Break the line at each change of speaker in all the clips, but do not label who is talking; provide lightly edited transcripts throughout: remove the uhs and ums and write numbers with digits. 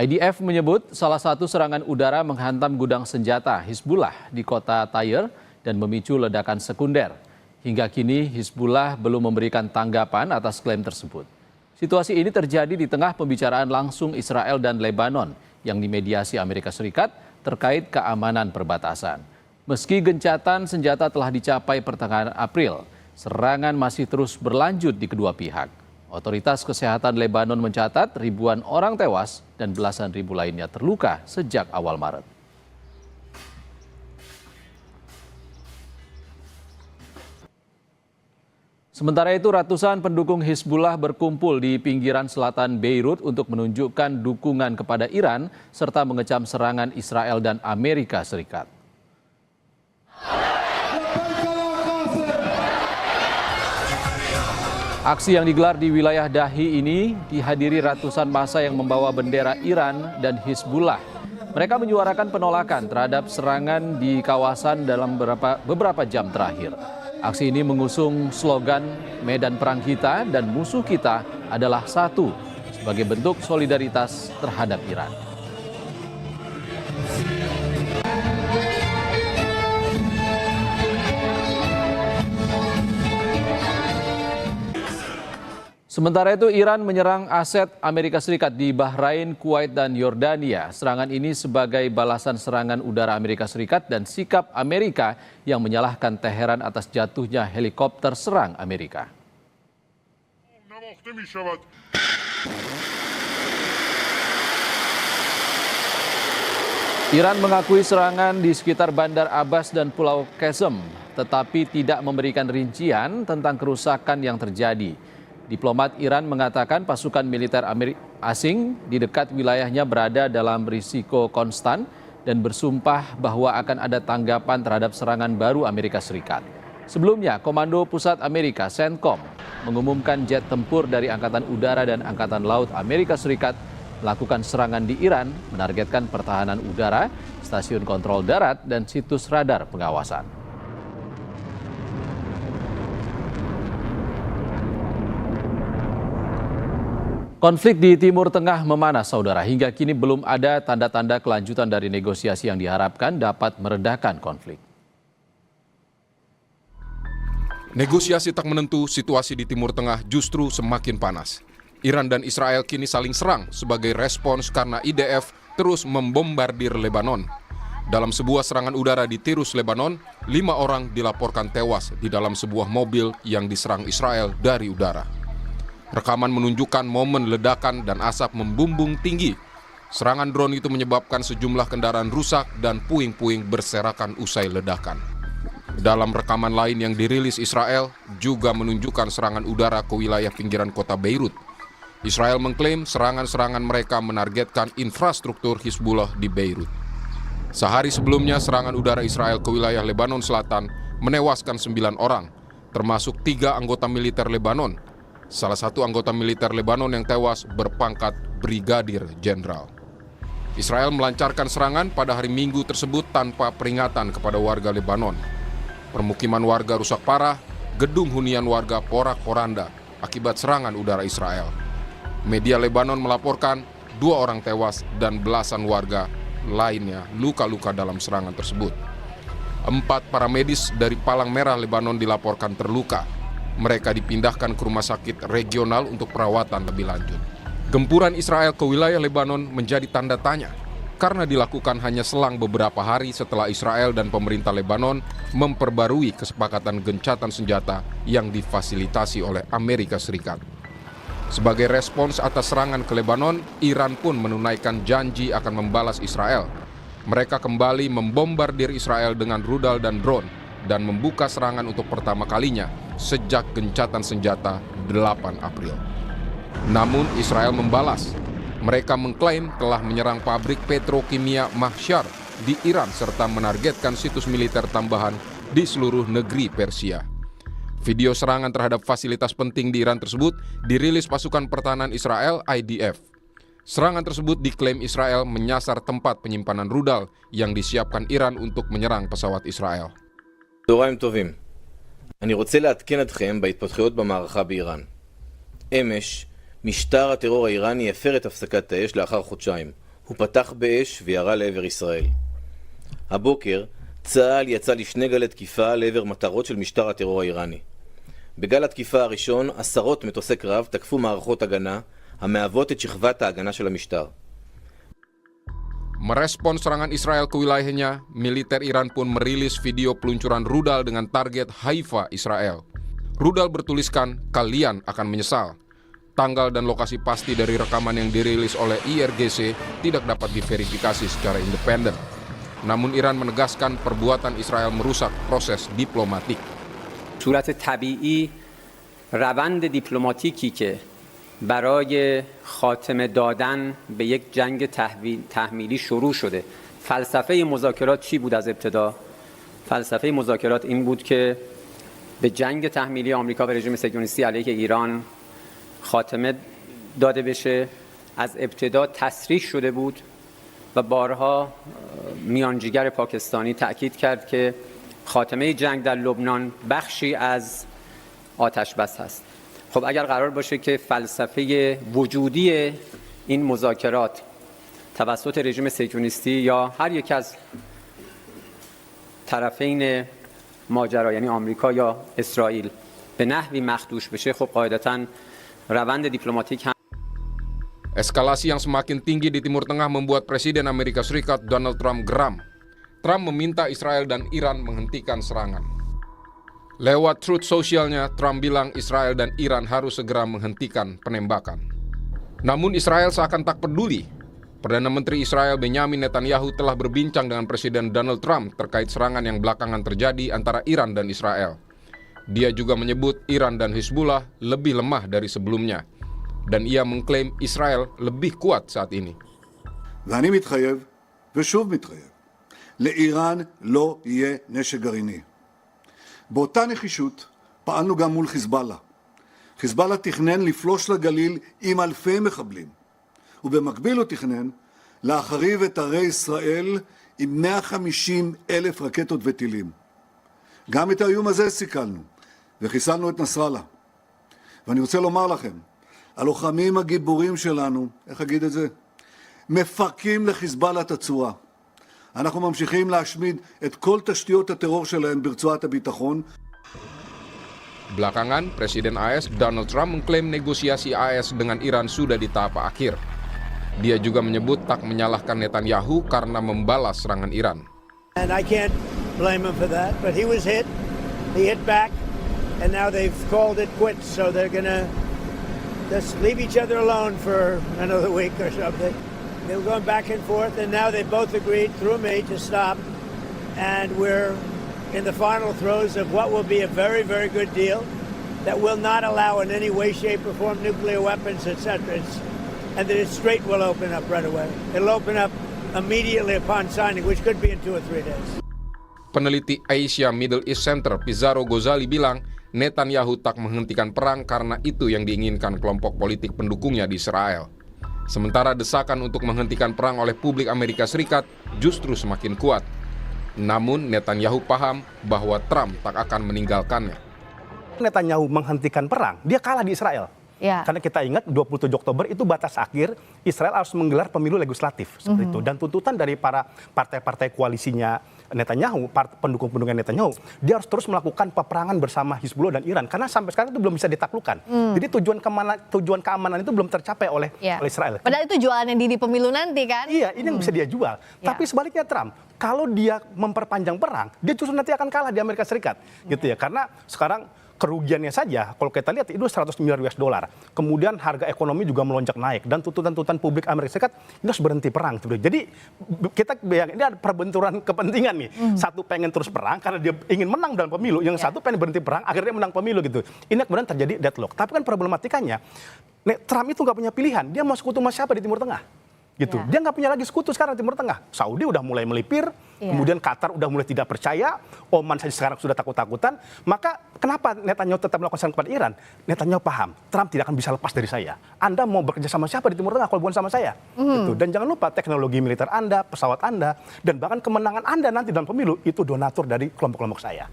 IDF menyebut salah satu serangan udara menghantam gudang senjata Hizbullah di kota Tyre dan memicu ledakan sekunder. Hingga kini Hizbullah belum memberikan tanggapan atas klaim tersebut. Situasi ini terjadi di tengah pembicaraan langsung Israel dan Lebanon yang dimediasi Amerika Serikat terkait keamanan perbatasan. Meski gencatan senjata telah dicapai pertengahan April, serangan masih terus berlanjut di kedua pihak. Otoritas Kesehatan Lebanon mencatat ribuan orang tewas dan belasan ribu lainnya terluka sejak awal Maret. Sementara itu, ratusan pendukung Hizbullah berkumpul di pinggiran selatan Beirut untuk menunjukkan dukungan kepada Iran serta mengecam serangan Israel dan Amerika Serikat. Aksi yang digelar di wilayah Dahi ini dihadiri ratusan massa yang membawa bendera Iran dan Hizbullah. Mereka menyuarakan penolakan terhadap serangan di kawasan dalam beberapa jam terakhir. Aksi ini mengusung slogan "Medan perang kita dan musuh kita adalah satu" sebagai bentuk solidaritas terhadap Iran. Sementara itu, Iran menyerang aset Amerika Serikat di Bahrain, Kuwait, dan Yordania. Serangan ini sebagai balasan serangan udara Amerika Serikat dan sikap Amerika yang menyalahkan Teheran atas jatuhnya helikopter serang Amerika. Iran mengakui serangan di sekitar Bandar Abbas dan Pulau Qesem, tetapi tidak memberikan rincian tentang kerusakan yang terjadi. Diplomat Iran mengatakan pasukan militer asing di dekat wilayahnya berada dalam risiko konstan dan bersumpah bahwa akan ada tanggapan terhadap serangan baru Amerika Serikat. Sebelumnya, Komando Pusat Amerika (CENTCOM) mengumumkan jet tempur dari Angkatan Udara dan Angkatan Laut Amerika Serikat melakukan serangan di Iran, menargetkan pertahanan udara, stasiun kontrol darat, dan situs radar pengawasan. Konflik di Timur Tengah memanas, saudara. Hingga kini belum ada tanda-tanda kelanjutan dari negosiasi yang diharapkan dapat meredakan konflik.
Negosiasi tak menentu, situasi di Timur Tengah justru semakin panas. Iran dan Israel kini saling serang sebagai respons karena IDF terus membombardir Lebanon. Dalam sebuah serangan udara di Tirus, Lebanon, 5 orang dilaporkan tewas di dalam sebuah mobil yang diserang Israel dari udara. Rekaman menunjukkan momen ledakan dan asap membumbung tinggi. Serangan drone itu menyebabkan sejumlah kendaraan rusak dan puing-puing berserakan usai ledakan. Dalam rekaman lain yang dirilis Israel juga menunjukkan serangan udara ke wilayah pinggiran kota Beirut. Israel mengklaim serangan-serangan mereka menargetkan infrastruktur Hizbullah di Beirut. Sehari sebelumnya, serangan udara Israel ke wilayah Lebanon Selatan menewaskan 9 orang, termasuk 3 anggota militer Lebanon. Salah satu anggota militer Lebanon yang tewas berpangkat Brigadir Jenderal. Israel melancarkan serangan pada hari Minggu tersebut tanpa peringatan kepada warga Lebanon. Permukiman warga rusak parah, gedung hunian warga porak-poranda akibat serangan udara Israel. Media Lebanon melaporkan 2 orang tewas dan belasan warga lainnya luka-luka dalam serangan tersebut. 4 para medis dari Palang Merah Lebanon dilaporkan terluka. Mereka dipindahkan ke rumah sakit regional untuk perawatan lebih lanjut. Gempuran Israel ke wilayah Lebanon menjadi tanda tanya karena dilakukan hanya selang beberapa hari setelah Israel dan pemerintah Lebanon memperbarui kesepakatan gencatan senjata yang difasilitasi oleh Amerika Serikat. Sebagai respons atas serangan ke Lebanon, Iran pun menunaikan janji akan membalas Israel. Mereka kembali membombardir Israel dengan rudal dan drone dan membuka serangan untuk pertama kalinya sejak gencatan senjata 8 April. Namun Israel membalas. Mereka mengklaim telah menyerang pabrik petrokimia Mahshar di Iran serta menargetkan situs militer tambahan di seluruh negeri Persia. Video serangan terhadap fasilitas penting di Iran tersebut dirilis pasukan pertahanan Israel IDF. Serangan tersebut diklaim Israel menyasar tempat penyimpanan rudal yang disiapkan Iran untuk menyerang pesawat Israel.
צהריים טובים. אני רוצה לעדכן אתכם בהתפתחויות במערכה באיראן. אמש, משטר הטרור האיראני הפר את הפסקת האש לאחר חודשיים, הוא פתח באש וירה לעבר ישראל. הבוקר צה"ל יצא לשני גלי תקיפה לעבר מטרות של משטר הטרור האיראני. בגל התקיפה הראשון, עשרות מטוסי קרב תקפו מערכות הגנה המהוות את שכבת ההגנה של המשטר.
Merespon serangan Israel ke wilayahnya, militer Iran pun merilis video peluncuran rudal dengan target Haifa, Israel. Rudal bertuliskan, "Kalian akan menyesal." Tanggal dan lokasi pasti dari rekaman yang dirilis oleh IRGC tidak dapat diverifikasi secara independen. Namun Iran menegaskan perbuatan Israel merusak proses diplomatik.
صورت طبیعی روند دیپلماتیکی که برای خاتمه دادن به یک جنگ تحمیلی شروع شده. فلسفه مذاکرات چی بود از ابتدا؟ فلسفه مذاکرات این بود که به جنگ تحمیلی آمریکا و رژیم صهیونیستی علیه ایران خاتمه داده بشه. از ابتدا تصریح شده بود و بارها میانجیگر پاکستانی تأکید کرد که خاتمه جنگ در لبنان بخشی از آتش بس هست. خب اگر قرار باشه که فلسفه وجودی این مذاکرات توسط رژیم صهیونیستی یا هر یک از طرفین ماجرا یعنی آمریکا یا اسرائیل به نحوی مخدوش بشه، خب قاعدتاً روند دیپلماتیک هم
Eskalasi yang semakin tinggi di Timur Tengah membuat Presiden Amerika Serikat Donald Trump geram. Trump meminta Israel dan Iran menghentikan serangan. Lewat Truth Socialnya, Trump bilang Israel dan Iran harus segera menghentikan penembakan. Namun Israel seakan tak peduli. Perdana Menteri Israel Benjamin Netanyahu telah berbincang dengan Presiden Donald Trump terkait serangan yang belakangan terjadi antara Iran dan Israel. Dia juga menyebut Iran dan Hizbullah lebih lemah dari sebelumnya. Dan ia mengklaim Israel lebih kuat saat ini.
ואני מתחייב, ושוב מתחייב, לאיראן לא יהיה נשק גרעיני. באותה נחישות פעלנו גם מול חיזבאללה. חיזבאללה תכנן לפלוש לגליל עם אלפי מחבלים, ובמקביל הוא תכנן להחריב את ערי ישראל עם 150,000 רקטות וטילים. גם את האיום הזה סיכלנו, וחיסלנו את נסראללה. ואני רוצה לומר לכם, הלוחמים הגיבורים שלנו, איך אגיד את זה? מפרקים לחיזבאללה את הצורה. אנחנו ממשיכים להשמיד את כל תשתיות הטרור שלהם ברצועת הביטחון.
Belakangan, Presiden AS Donald Trump mengklaim negosiasi AS dengan Iran sudah di tahap akhir. Dia juga menyebut tak menyalahkan Netanyahu karena membalas serangan Iran.
And I can't blame him for that, but he was hit. He hit back, and now they've called it quits, so they're gonna just leave each other alone for another week or something. They were going back and forth, and now they both agreed through me to stop. And we're in the final throes of what will be a very, very good deal that will not allow in any way, shape, or form nuclear weapons, etc. And that it straight will open up right away. It'll open up immediately upon signing, which could be in 2 or 3 days.
Peneliti Asia Middle East Center Pizarro Gozali bilang Netanyahu tak menghentikan perang karena itu yang diinginkan kelompok politik pendukungnya di Israel. Sementara desakan untuk menghentikan perang oleh publik Amerika Serikat justru semakin kuat. Namun Netanyahu paham bahwa Trump tak akan meninggalkannya.
Netanyahu menghentikan perang, dia kalah di Israel.
Ya.
Karena kita ingat 27 Oktober itu batas akhir Israel harus menggelar pemilu legislatif seperti itu. Dan tuntutan dari para partai-partai koalisinya Netanyahu, pendukung-pendukung Netanyahu, dia harus terus melakukan peperangan bersama Hizbullah dan Iran karena sampai sekarang itu belum bisa ditaklukkan. Jadi tujuan keamanan itu belum tercapai oleh Israel.
Padahal itu jualannya di pemilu nanti kan?
Iya, ini yang bisa dia jual. Tapi sebaliknya Trump, kalau dia memperpanjang perang, dia justru nanti akan kalah di Amerika Serikat, gitu ya. Karena sekarang kerugiannya saja, kalau kita lihat itu 100 miliar US dollar. Kemudian harga ekonomi juga melonjak naik dan tuntutan-tuntutan publik Amerika Serikat ini harus berhenti perang. Jadi kita bayangin ini ada perbenturan kepentingan nih. Satu pengen terus perang karena dia ingin menang dalam pemilu, yang satu pengen berhenti perang akhirnya menang pemilu gitu. Ini kemudian terjadi deadlock. Tapi kan problematikanya, Trump itu nggak punya pilihan. Dia mau sekutu sama siapa di Timur Tengah? Gitu. Dia nggak punya lagi sekutu sekarang di Timur Tengah. Saudi udah mulai melipir, kemudian Qatar udah mulai tidak percaya, Oman saja sekarang sudah takut-takutan. Maka kenapa Netanyahu tetap melakukan serangan kepada Iran? Netanyahu paham, Trump tidak akan bisa lepas dari saya. Anda mau bekerja sama siapa di Timur Tengah kalau bukan sama saya? Gitu. Dan jangan lupa teknologi militer Anda, pesawat Anda, dan bahkan kemenangan Anda nanti dalam pemilu itu donatur dari kelompok-kelompok saya.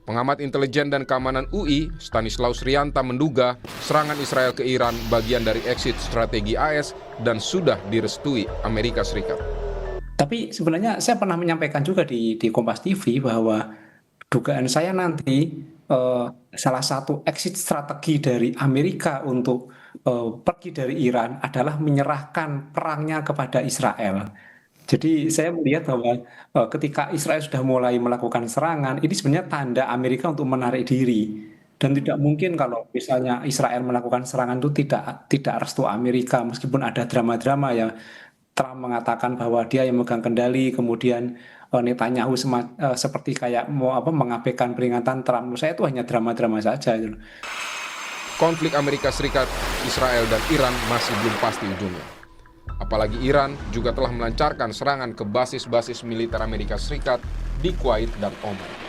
Pengamat intelijen dan keamanan UI, Stanislaus Rianta menduga serangan Israel ke Iran bagian dari exit strategi AS dan sudah direstui Amerika Serikat.
Tapi sebenarnya saya pernah menyampaikan juga di Kompas TV bahwa dugaan saya nanti salah satu exit strategi dari Amerika untuk pergi dari Iran adalah menyerahkan perangnya kepada Israel. Jadi saya melihat bahwa ketika Israel sudah mulai melakukan serangan, ini sebenarnya tanda Amerika untuk menarik diri. Dan tidak mungkin kalau misalnya Israel melakukan serangan itu tidak restu Amerika, meskipun ada drama-drama ya. Trump mengatakan bahwa dia yang megang kendali, kemudian Netanyahu seperti kayak mau mengabaikan peringatan Trump. Menurut saya itu hanya drama-drama saja.
Konflik Amerika Serikat, Israel, dan Iran masih belum pasti ujungnya. Apalagi Iran juga telah melancarkan serangan ke basis-basis militer Amerika Serikat di Kuwait dan Oman.